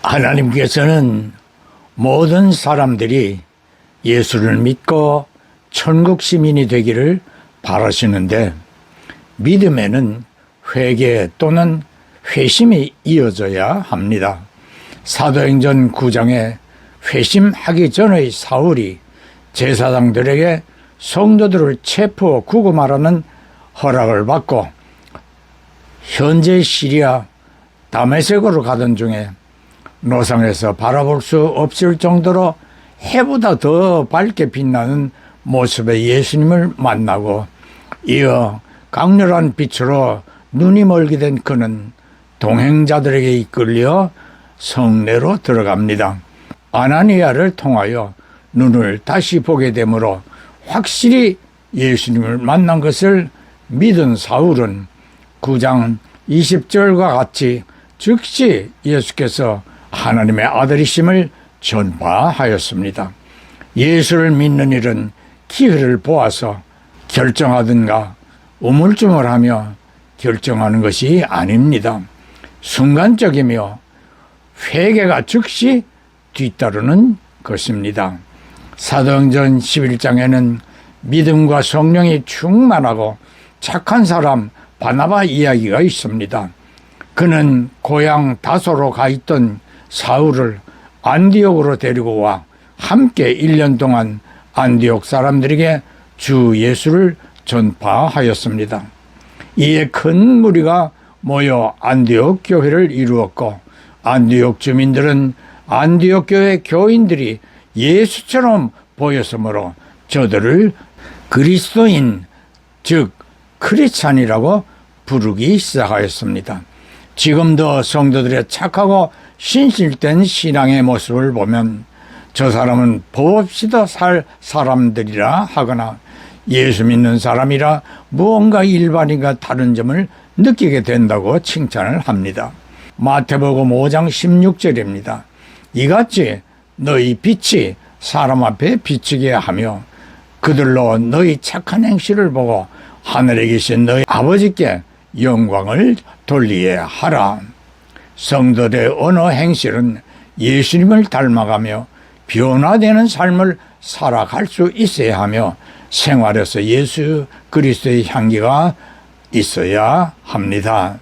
하나님께서는 모든 사람들이 예수를 믿고 천국 시민이 되기를 바라시는데, 믿음에는 회개 또는 회심이 이어져야 합니다. 사도행전 9장에 회심하기 전의 사울이 제사장들에게 성도들을 체포 구금하라는 허락을 받고 현재 시리아 다메섹으로 가던 중에 노상에서 바라볼 수 없을 정도로 해보다 더 밝게 빛나는 모습의 예수님을 만나고, 이어 강렬한 빛으로 눈이 멀게 된 그는 동행자들에게 이끌려 성내로 들어갑니다. 아나니아를 통하여 눈을 다시 보게 되므로 확실히 예수님을 만난 것을 믿은 사울은 9장 20절과 같이 즉시 예수께서 하나님의 아들이심을 전파하였습니다. 예수를 믿는 일은 기회를 보아서 결정하든가 우물쭈물하며 결정하는 것이 아닙니다. 순간적이며 회개가 즉시 뒤따르는 것입니다. 사도행전 11장에는 믿음과 성령이 충만하고 착한 사람 바나바 이야기가 있습니다. 그는 고향 다소로 가 있던 사울을 안디옥으로 데리고 와 함께 1년 동안 안디옥 사람들에게 주 예수를 전파하였습니다. 이에 큰 무리가 모여 안디옥 교회를 이루었고, 안디옥 주민들은 안디옥 교회 교인들이 예수처럼 보였으므로 저들을 그리스도인, 즉 크리스찬이라고 부르기 시작하였습니다. 지금도 성도들의 착하고 신실된 신앙의 모습을 보면 저 사람은 법 없이도 살 사람들이라 하거나 예수 믿는 사람이라 무언가 일반인과 다른 점을 느끼게 된다고 칭찬을 합니다. 마태복음 5장 16절입니다. 이같이 너희 빛이 사람 앞에 비치게 하며 그들로 너희 착한 행실을 보고 하늘에 계신 너희 아버지께 영광을 돌리게 하라. 성도들의 언어 행실은 예수님을 닮아가며 변화되는 삶을 살아갈 수 있어야 하며 생활에서 예수 그리스도의 향기가 있어야 합니다.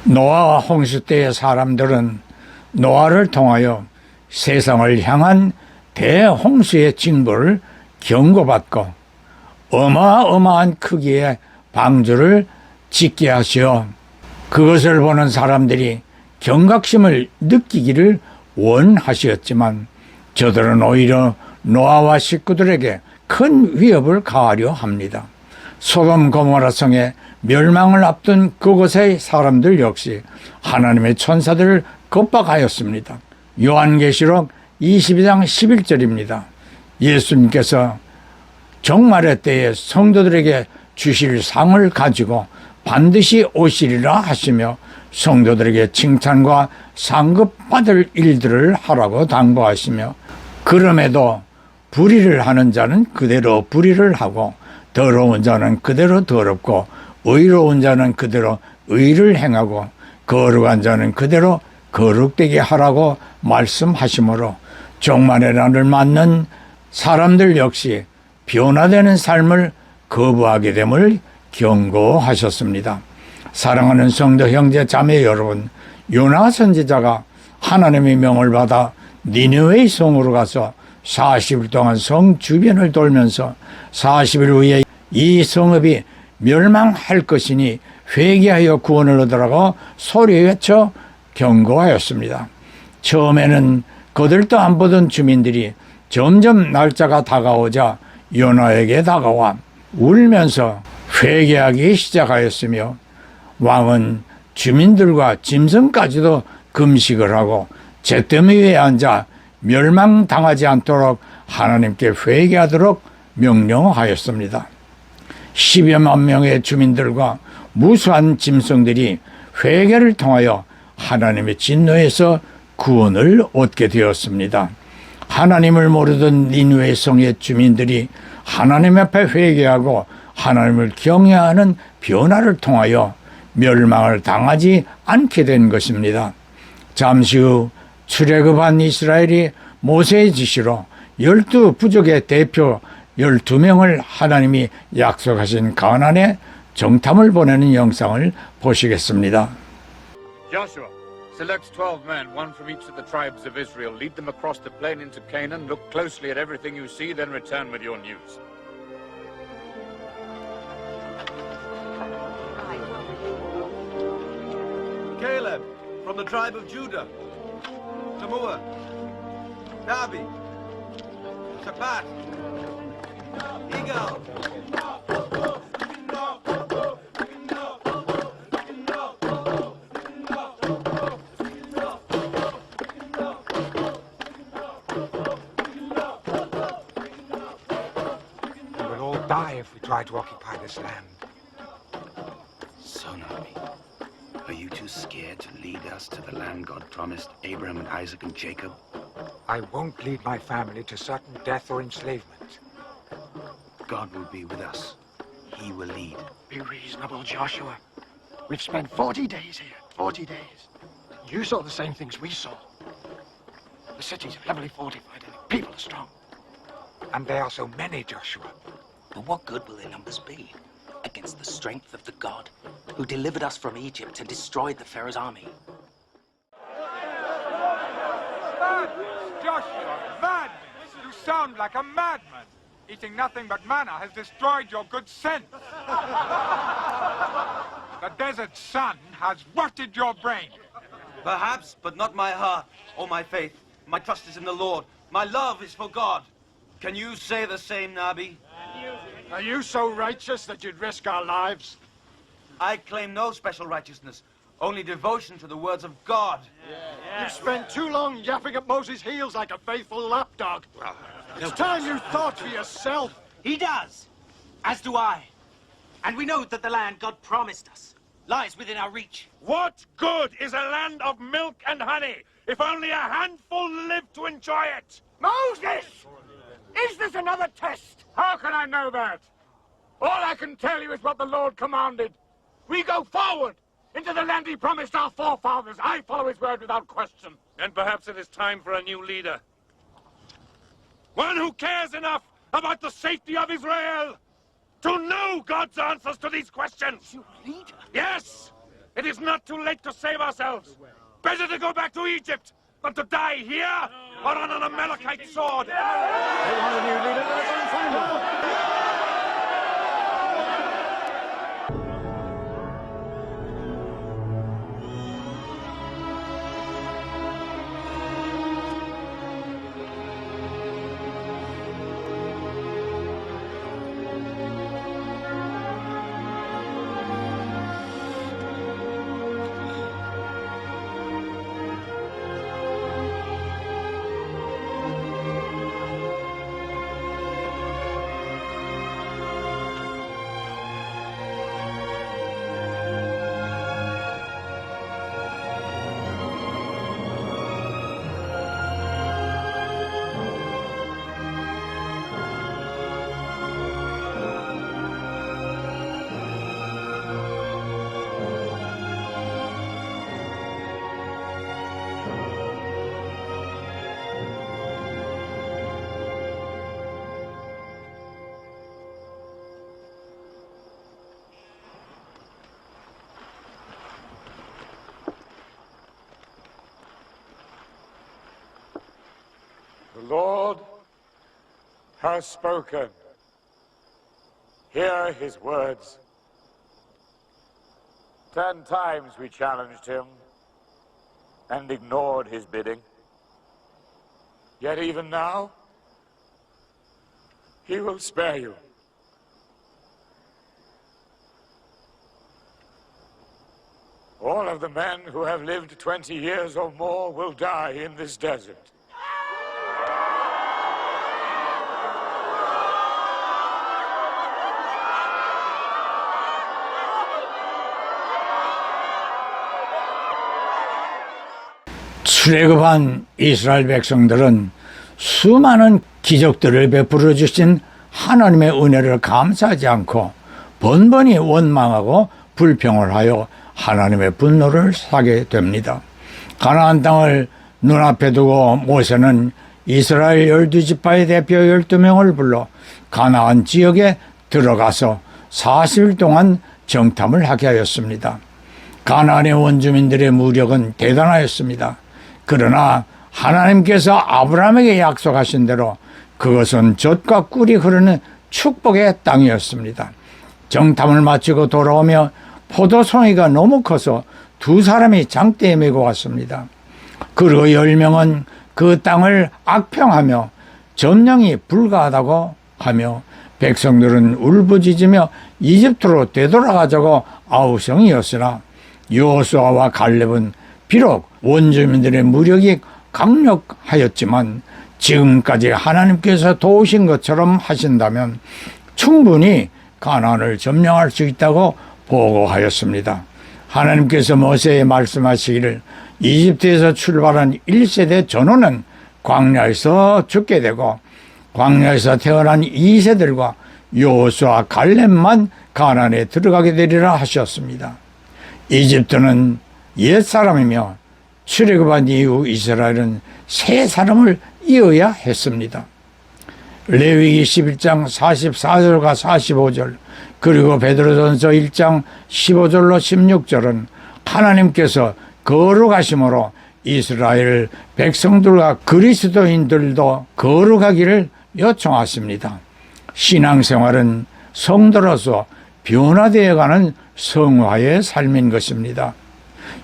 노아와 홍수 때의 사람들은 노아를 통하여 세상을 향한 대홍수의 징벌을 경고받고 어마어마한 크기의 방주를 짓게 하시어 그것을 보는 사람들이 경각심을 느끼기를 원하시었지만 저들은 오히려 노아와 식구들에게 큰 위협을 가하려 합니다. 소돔 고모라 성의 멸망을 앞둔 그곳의 사람들 역시 하나님의 천사들을 겁박하였습니다. 요한계시록 22장 11절입니다. 예수님께서 종말의 때에 성도들에게 주실 상을 가지고 반드시 오시리라 하시며 성도들에게 칭찬과 상급받을 일들을 하라고 당부하시며, 그럼에도 불의를 하는 자는 그대로 불의를 하고 더러운 자는 그대로 더럽고 의로운 자는 그대로 의를 행하고 거룩한 자는 그대로 거룩되게 하라고 말씀하시므로 종말의 날을 맞는 사람들 역시 변화되는 삶을 거부하게 됨을 경고하셨습니다. 사랑하는 성도 형제 자매 여러분, 요나 선지자가 하나님의 명을 받아 니느웨 성으로 가서 40일 동안 성 주변을 돌면서 40일 후에 이 성읍이 멸망할 것이니 회개하여 구원을 얻으라고 소리 외쳐 경고하였습니다. 처음에는 거들떠 안 보던 주민들이 점점 날짜가 다가오자 요나에게 다가와 울면서 회개하기 시작하였으며, 왕은 주민들과 짐승까지도 금식을 하고 잿더미 위에 앉아 멸망당하지 않도록 하나님께 회개하도록 명령하였습니다. 10여만 명의 주민들과 무수한 짐승들이 회개를 통하여 하나님의 진노에서 구원을 얻게 되었습니다. 하나님을 모르던 니느웨 성의 주민들이 하나님 앞에 회개하고 하나님을 경외하는 변화를 통하여 멸망을 당하지 않게 된 것입니다. 잠시 후 출애굽한 이스라엘이 모세의 지시로 12부족의 대표 12명을 하나님이 약속하신 가나안에 정탐을 보내는 영상을 보시겠습니다. Joshua, select 12 men, one from each of the tribes of Israel. Lead them across the plain into Canaan. Look closely at everything you see, then return with your news. Caleb, from the tribe of Judah. Tamua, Nabi, Shaphat, Igal. We will all die if we try to occupy this land. So, Nabi, are you too scared to lead us to the land God promised Abraham and Isaac and Jacob? I won't lead my family to certain death or enslavement. God will be with us. He will lead. Be reasonable, Joshua. We've spent 40 days here. 40 days. You saw the same things we saw. The city's heavily fortified and the people are strong. And they are so many, Joshua. But what good will their numbers be against the strength of the God who delivered us from Egypt and destroyed the Pharaoh's army? Madness, Joshua, madness! You sound like a madman. Eating nothing but manna has destroyed your good sense. The desert sun has rotted your brain. Perhaps, but not my heart or my faith. My trust is in the Lord. My love is for God. Can you say the same, Nabi? Are you so righteous that you'd risk our lives? I claim no special righteousness, only devotion to the words of God. You've spent too long yapping at Moses' heels like a faithful lapdog. It's time you thought for yourself. He does, as do I. And we know that the land God promised us lies within our reach. What good is a land of milk and honey if only a handful live to enjoy it? Moses! Is this another test? How can I know that? All I can tell you is what the Lord commanded. We go forward into the land he promised our forefathers. I follow his word without question. And perhaps it is time for a new leader. One who cares enough about the safety of Israel to know God's answers to these questions. You leader? Yes! It is not too late to save ourselves. Better to go back to Egypt than to die here or on an Amalekite sword. The Lord has spoken. Hear his words. 10 times we challenged him and ignored his bidding. Yet even now, he will spare you. All of the men who have lived 20 years or more will die in this desert. 출애굽한 이스라엘 백성들은 수많은 기적들을 베풀어 주신 하나님의 은혜를 감사하지 않고 번번이 원망하고 불평을 하여 하나님의 분노를 사게 됩니다. 가나안 땅을 눈앞에 두고 모세는 이스라엘 12지파의 대표 12명을 불러 가나안 지역에 들어가서 40일 동안 정탐을 하게 하였습니다. 가나안의 원주민들의 무력은 대단하였습니다. 그러나 하나님께서 아브라함에게 약속하신 대로 그것은 젖과 꿀이 흐르는 축복의 땅이었습니다. 정탐을 마치고 돌아오며 포도송이가 너무 커서 두 사람이 장대에 메고 왔습니다. 그리고 10명은 그 땅을 악평하며 점령이 불가하다고 하며 백성들은 울부짖으며 이집트로 되돌아가자고 아우성이었으나 여호수아와 갈렙은 비록 원주민들의 무력이 강력하였지만 지금까지 하나님께서 도우신 것처럼 하신다면 충분히 가나안을 점령할 수 있다고 보고하였습니다. 하나님께서 모세에 말씀하시기를 이집트에서 출발한 1세대 전원은 광야에서 죽게 되고 광야에서 태어난 2세들과 여호수아 갈렙만 가나안에 들어가게 되리라 하셨습니다. 이집트는 옛사람이며 출애굽한 이후 이스라엘은 새 사람을 이어야 했습니다. 레위기 11장 44절과 45절 그리고 베드로전서 1장 15절로 16절은 하나님께서 거룩하심으로 이스라엘 백성들과 그리스도인들도 거룩하기를 요청하십니다. 신앙생활은 성도로서 변화되어가는 성화의 삶인 것입니다.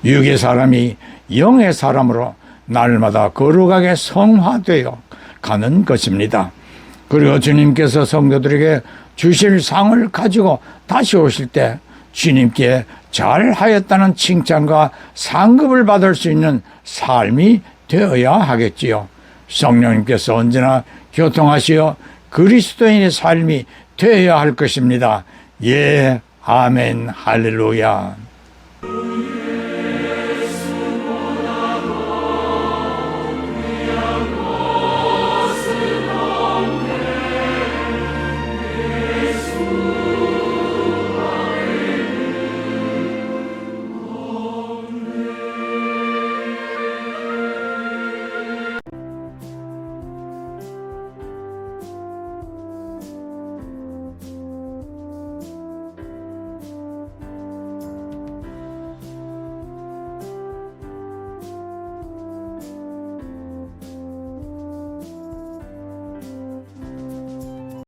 육의 사람이 영의 사람으로 날마다 거룩하게 성화되어 가는 것입니다. 그리고 주님께서 성도들에게 주실 상을 가지고 다시 오실 때 주님께 잘하였다는 칭찬과 상급을 받을 수 있는 삶이 되어야 하겠지요. 성령님께서 언제나 교통하시어 그리스도인의 삶이 되어야 할 것입니다. 예, 아멘, 할렐루야.